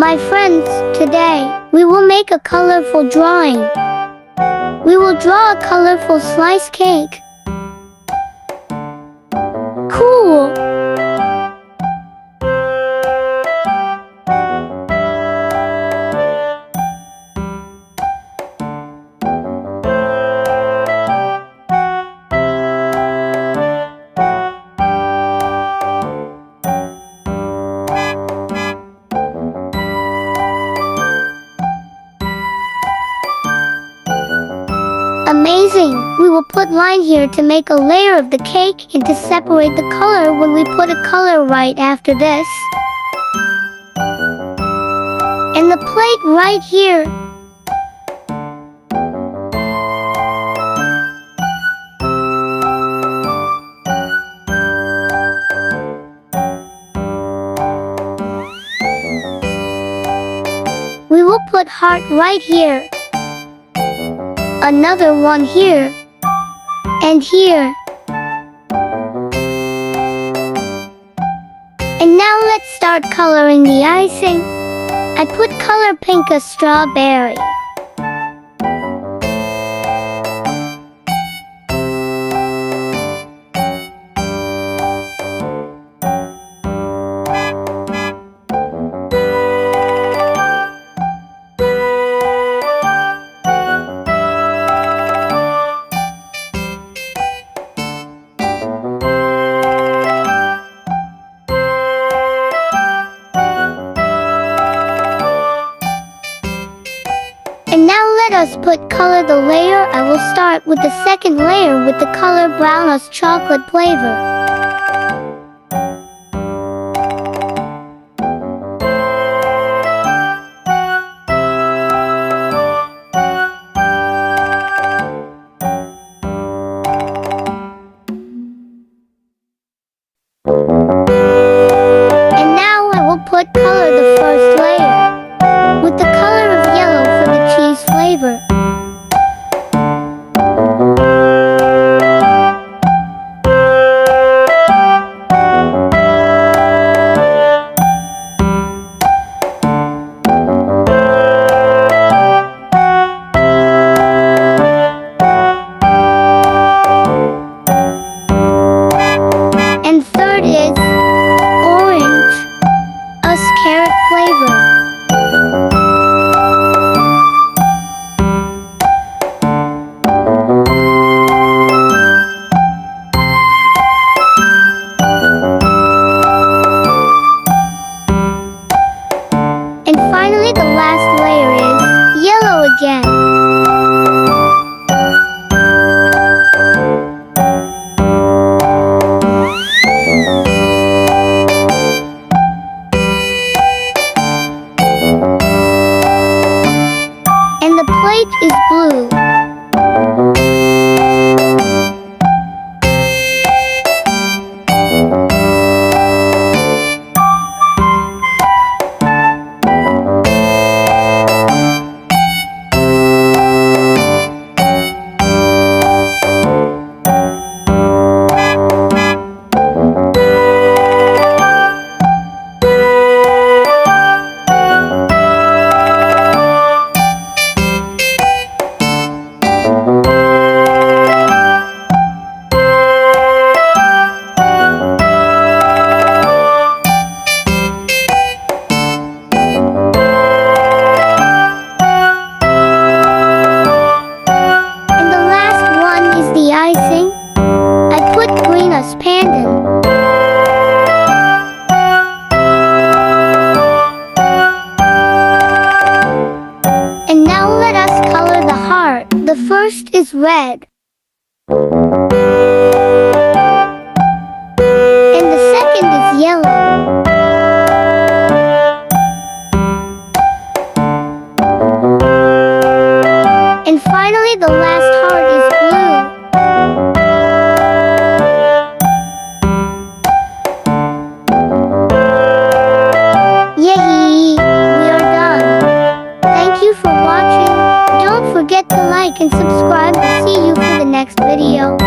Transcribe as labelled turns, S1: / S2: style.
S1: My friends, today, we will make a colorful drawing. We will draw a colorful slice cake. Cool! Amazing! We will put line here to make a layer of the cake and to separate the color when we put a color right after this. And the plate right here. We will put heart right here. Another one here, and here. And now let's start coloring the icing. I put color pink as strawberry. And now let us put color the layer. I will start with the second layer with the color brown as chocolate flavor. And now I will put color the first layer with the color of yellow for the cheese flavor. And third is orange, as carrot flavor. And finally the last layer is yellow again. And the plate is blue. Icing, I put green as pandan. And now let us color the heart. The first is red. And the second is yellow. And finally the last heart is blue. Yay! We are done. Thank you for watching. Don't forget to like and subscribe. See you for the next video.